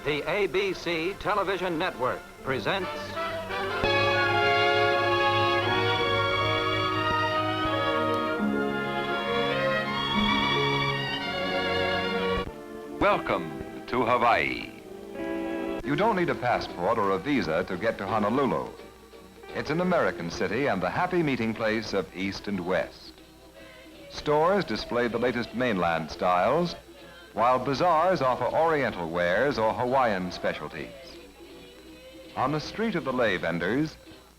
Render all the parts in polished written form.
The ABC Television Network presents Welcome to Hawaii. You don't need a passport or a visa to get to Honolulu. It's an American city and the happy meeting place of East and West. Stores display the latest mainland styles, while bazaars offer Oriental wares or Hawaiian specialties. On the street of the lei vendors,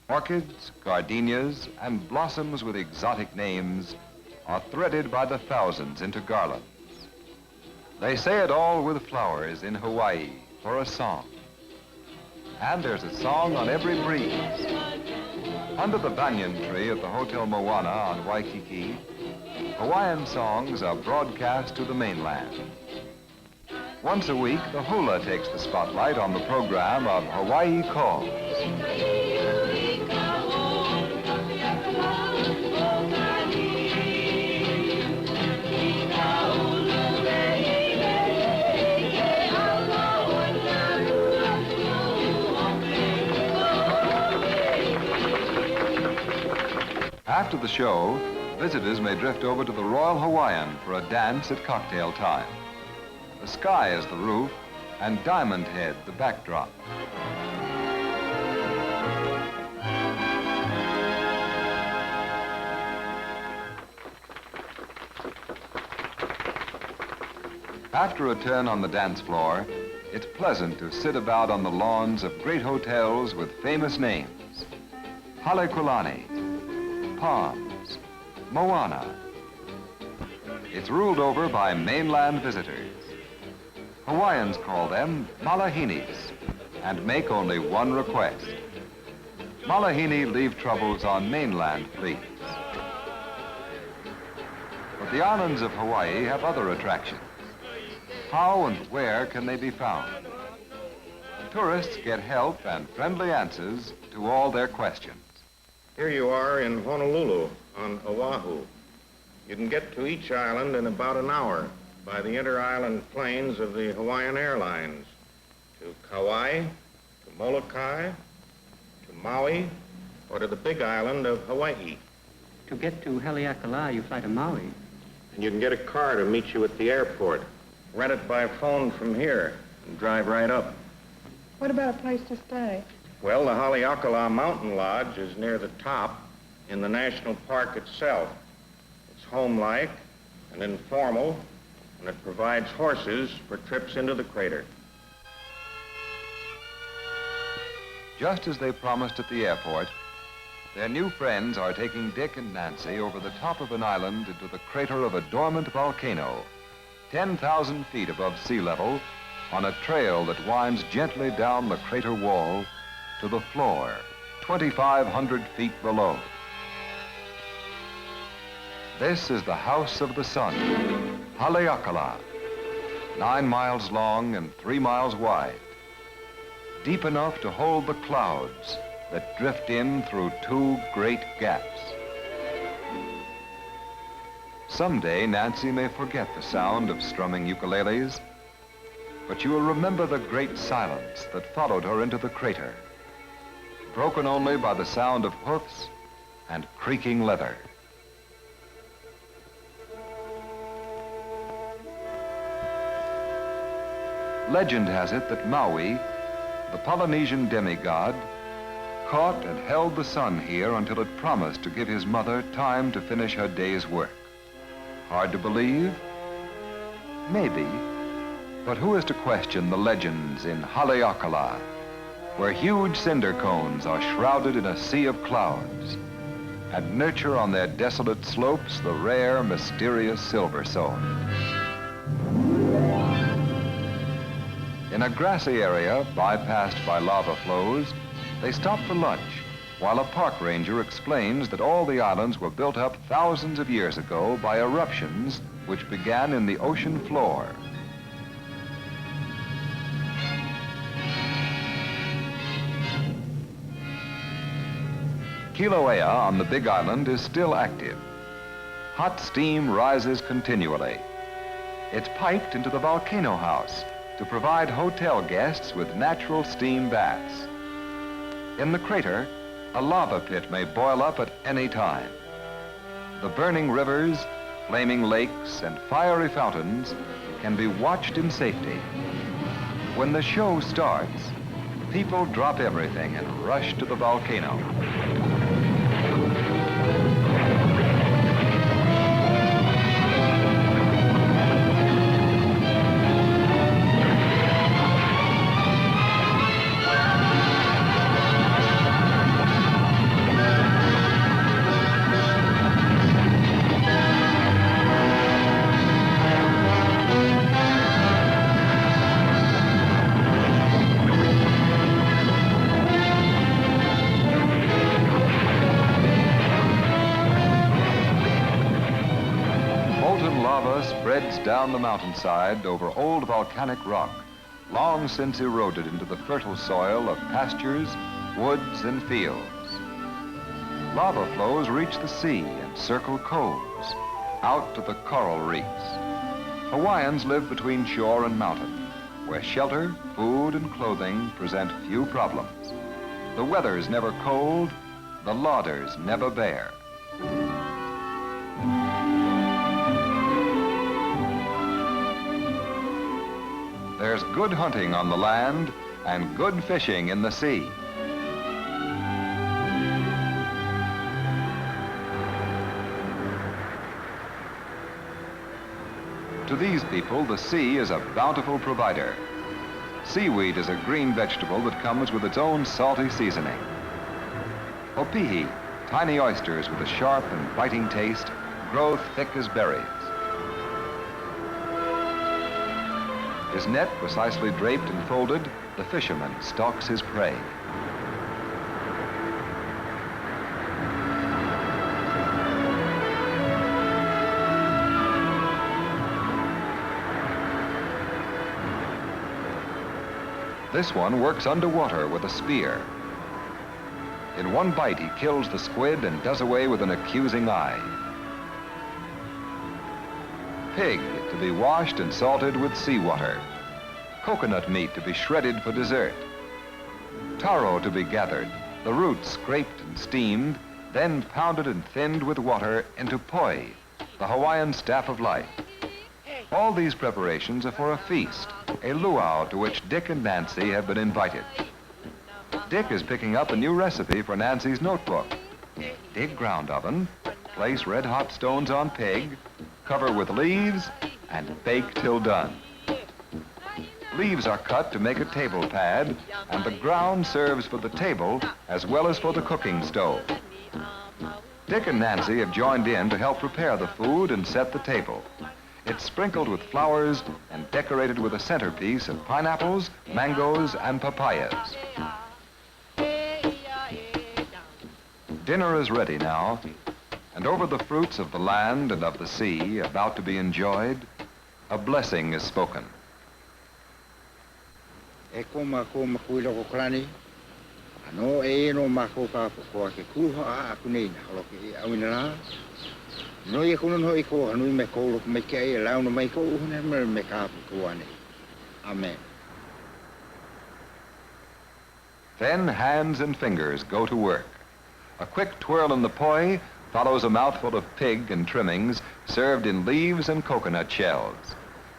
orchids, gardenias, and blossoms with exotic names are threaded by the thousands into garlands. They say it all with flowers in Hawaii for a song. And there's a song on every breeze. Under the banyan tree at the Hotel Moana on Waikiki, Hawaiian songs are broadcast to the mainland. Once a week, the Hula takes the spotlight on the program of Hawaii Calls. After the show, visitors may drift over to the Royal Hawaiian for a dance at cocktail time. The sky is the roof, and Diamond Head the backdrop. After a turn on the dance floor, it's pleasant to sit about on the lawns of great hotels with famous names. Haleakala, Palms, Moana. It's ruled over by mainland visitors. Hawaiians call them malahinis and make only one request. Malahini leave troubles on mainland fleets. But the islands of Hawaii have other attractions. How and where can they be found? Tourists get help and friendly answers to all their questions. Here you are in Honolulu on Oahu. You can get to each island in about an hour by the inter-island planes of the Hawaiian Airlines to Kauai, to Molokai, to Maui, or to the big island of Hawaii. To get to Haleakala, you fly to Maui. And you can get a car to meet you at the airport. Rent it by phone from here and drive right up. What about a place to stay? Well, the Haleakala Mountain Lodge is near the top in the national park itself. It's homelike and informal, and it provides horses for trips into the crater. Just as they promised at the airport, their new friends are taking Dick and Nancy over the top of an island into the crater of a dormant volcano, 10,000 feet above sea level, on a trail that winds gently down the crater wall to the floor, 2,500 feet below. This is the House of the Sun, Haleakala, 9 miles long and 3 miles wide, deep enough to hold the clouds that drift in through 2 great gaps. Someday, Nancy may forget the sound of strumming ukuleles, but you will remember the great silence that followed her into the crater, broken only by the sound of hoofs and creaking leather. Legend has it that Maui, the Polynesian demigod, caught and held the sun here until it promised to give his mother time to finish her day's work. Hard to believe? Maybe. But who is to question the legends in Haleakala, where huge cinder cones are shrouded in a sea of clouds and nurture on their desolate slopes the rare, mysterious silversword. In a grassy area bypassed by lava flows, they stop for lunch while a park ranger explains that all the islands were built up thousands of years ago by eruptions which began in the ocean floor. Kilavea on the Big Island is still active. Hot steam rises continually. It's piped into the volcano house, to provide hotel guests with natural steam baths. In the crater, a lava pit may boil up at any time. The burning rivers, flaming lakes, and fiery fountains can be watched in safety. When the show starts, people drop everything and rush to the volcano. Spreads down the mountainside over old volcanic rock, long since eroded into the fertile soil of pastures, woods, and fields. Lava flows reach the sea and circle coves, out to the coral reefs. Hawaiians live between shore and mountain, where shelter, food, and clothing present few problems. The weather's never cold, the lauders never bare. There's good hunting on the land and good fishing in the sea. To these people, the sea is a bountiful provider. Seaweed is a green vegetable that comes with its own salty seasoning. Opihi, tiny oysters with a sharp and biting taste, grow thick as berries. His net precisely draped and folded, the fisherman stalks his prey. This one works underwater with a spear. In one bite, he kills the squid and does away with an accusing eye. Pig to be washed and salted with seawater. Coconut meat to be shredded for dessert. Taro to be gathered, the roots scraped and steamed, then pounded and thinned with water into poi, the Hawaiian staff of life. All these preparations are for a feast, a luau to which Dick and Nancy have been invited. Dick is picking up a new recipe for Nancy's notebook. Dig ground oven, place red-hot stones on pig, cover with leaves, and bake till done. Leaves are cut to make a table pad, and the ground serves for the table as well as for the cooking stove. Dick and Nancy have joined in to help prepare the food and set the table. It's sprinkled with flowers and decorated with a centerpiece of pineapples, mangoes, and papayas. Dinner is ready now, and over the fruits of the land and of the sea about to be enjoyed, a blessing is spoken. Amen. Then hands and fingers go to work. A quick twirl in the poi follows a mouthful of pig and trimmings served in leaves and coconut shells.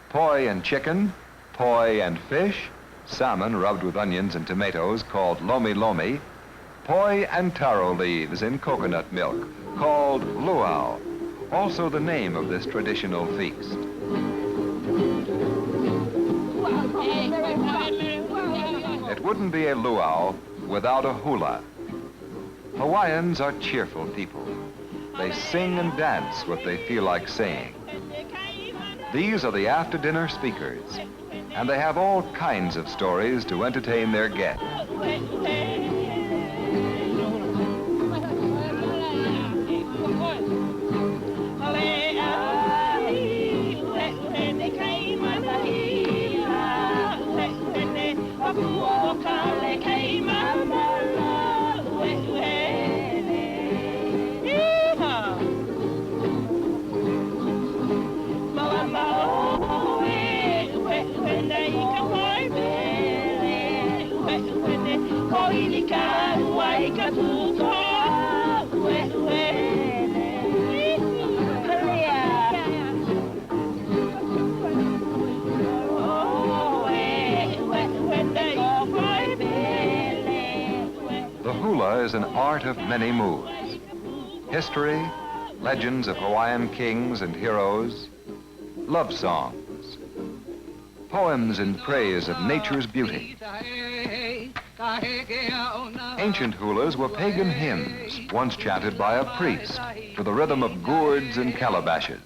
Poi and chicken, poi and fish, salmon rubbed with onions and tomatoes called lomi lomi, poi and taro leaves in coconut milk called luau, also the name of this traditional feast. It wouldn't be a luau without a hula. Hawaiians are cheerful people. They sing and dance what they feel like saying. These are the after-dinner speakers, and they have all kinds of stories to entertain their guests. There you go. is an art of many moods. History, legends of Hawaiian kings and heroes, love songs, poems in praise of nature's beauty. Ancient hulas were pagan hymns, once chanted by a priest to the rhythm of gourds and calabashes.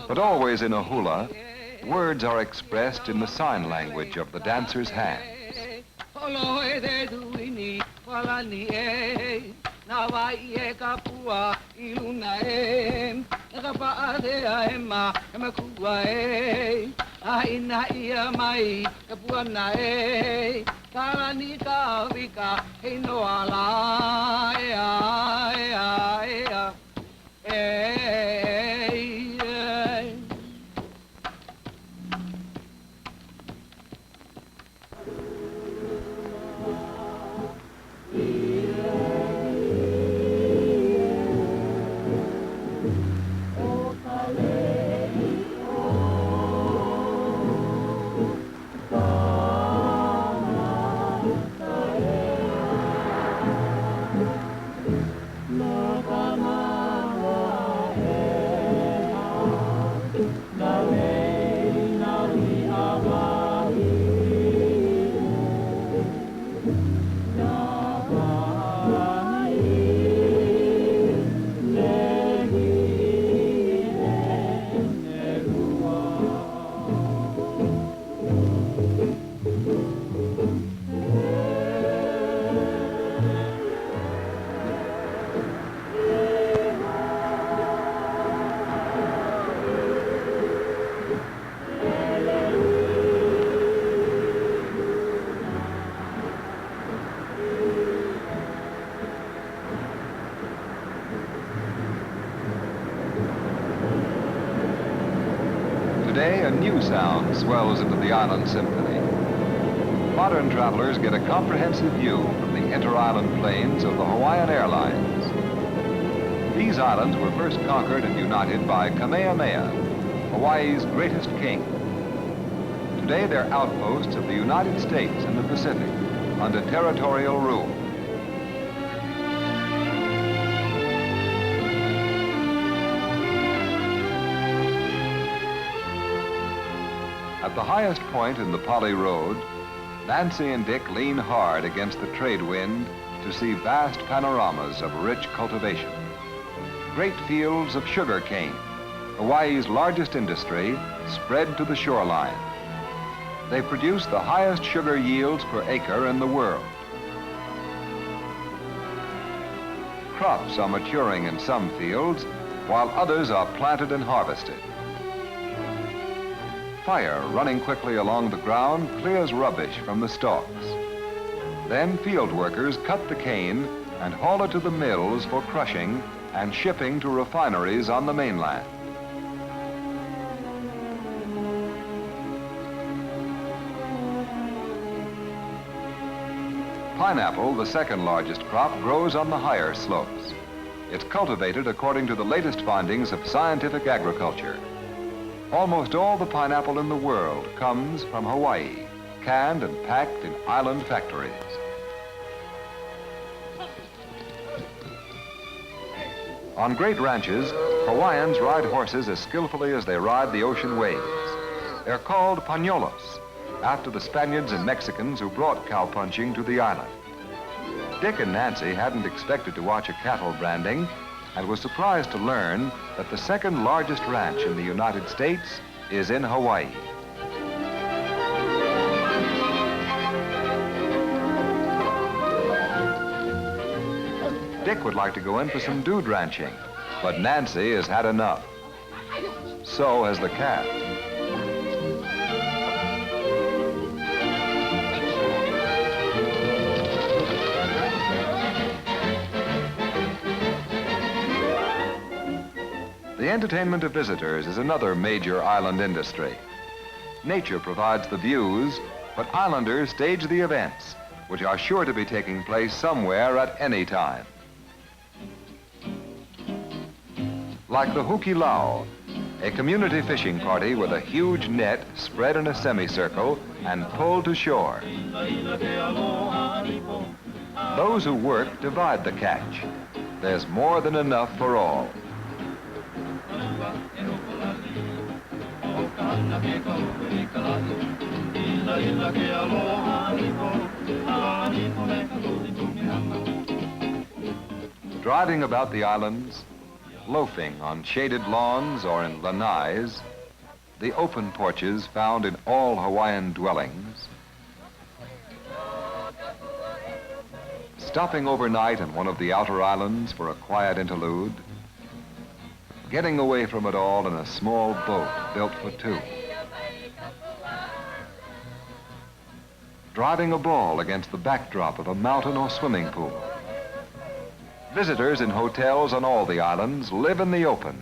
But always in a hula, words are expressed in the sign language of the dancer's hands. Today, a new sound swells into the island symphony. Modern travelers get a comprehensive view from the inter-island plains of the Hawaiian Airlines. These islands were first conquered and united by Kamehameha, Hawaii's greatest king. Today, they're outposts of the United States in the Pacific under territorial rule. At the highest point in the Pali Road, Nancy and Dick lean hard against the trade wind to see vast panoramas of rich cultivation. Great fields of sugarcane, Hawaii's largest industry, spread to the shoreline. They produce the highest sugar yields per acre in the world. Crops are maturing in some fields, while others are planted and harvested. Fire running quickly along the ground clears rubbish from the stalks. Then field workers cut the cane and haul it to the mills for crushing and shipping to refineries on the mainland. Pineapple, the second largest crop, grows on the higher slopes. It's cultivated according to the latest findings of scientific agriculture. Almost all the pineapple in the world comes from Hawaii, canned and packed in island factories. On great ranches, Hawaiians ride horses as skillfully as they ride the ocean waves. They're called pañolos, after the Spaniards and Mexicans who brought cowpunching to the island. Dick and Nancy hadn't expected to watch a cattle branding and was surprised to learn that the second largest ranch in the United States is in Hawaii. Dick would like to go in for some dude ranching, but Nancy has had enough. So has the cat. The entertainment of visitors is another major island industry. Nature provides the views, but islanders stage the events, which are sure to be taking place somewhere at any time. Like the Luau, a community fishing party with a huge net spread in a semicircle and pulled to shore. Those who work divide the catch. There's more than enough for all. Driving about the islands, loafing on shaded lawns or in lanais, the open porches found in all Hawaiian dwellings, stopping overnight on one of the outer islands for a quiet interlude, getting away from it all in a small boat built for two, driving a ball against the backdrop of a mountain or swimming pool. Visitors in hotels on all the islands live in the open,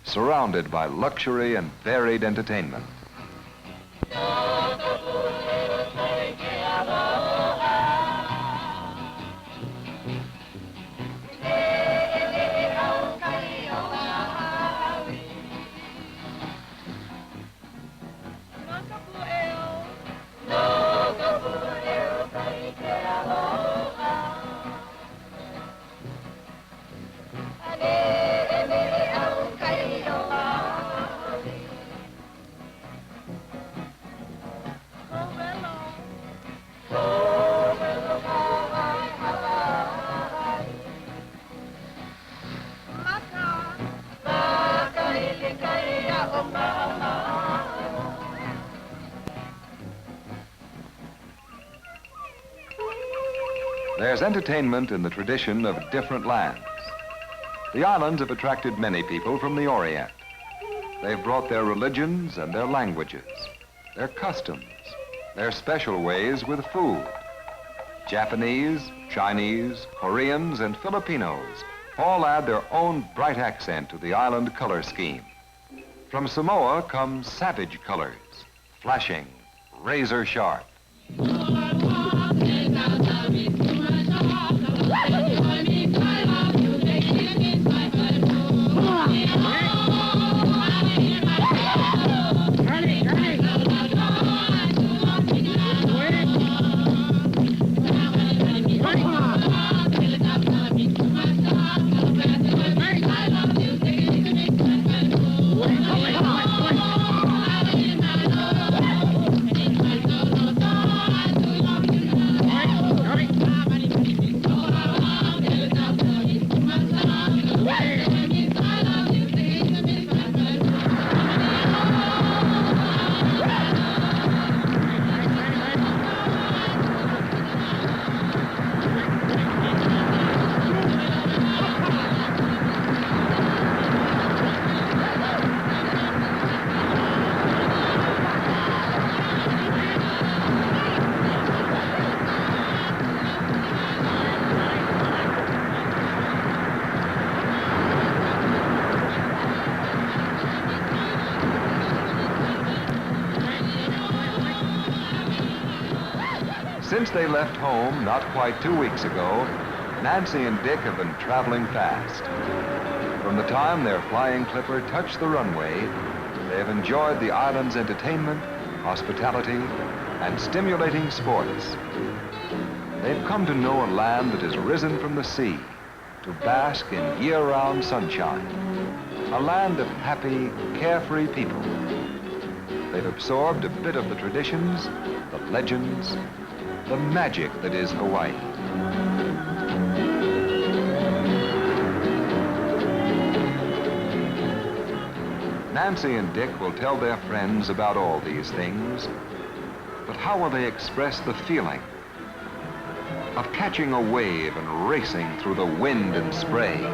surrounded by luxury and varied entertainment. There's entertainment in the tradition of different lands. The islands have attracted many people from the Orient. They've brought their religions and their languages, their customs, their special ways with food. Japanese, Chinese, Koreans, and Filipinos all add their own bright accent to the island color scheme. From Samoa comes savage colors, flashing, razor sharp. Since they left home not quite 2 weeks ago, Nancy and Dick have been traveling fast. From the time their flying clipper touched the runway, they have enjoyed the island's entertainment, hospitality, and stimulating sports. They've come to know a land that has risen from the sea to bask in year-round sunshine, a land of happy, carefree people. They've absorbed a bit of the traditions, the legends, the magic that is Hawaii. Nancy and Dick will tell their friends about all these things, but how will they express the feeling of catching a wave and racing through the wind and spray?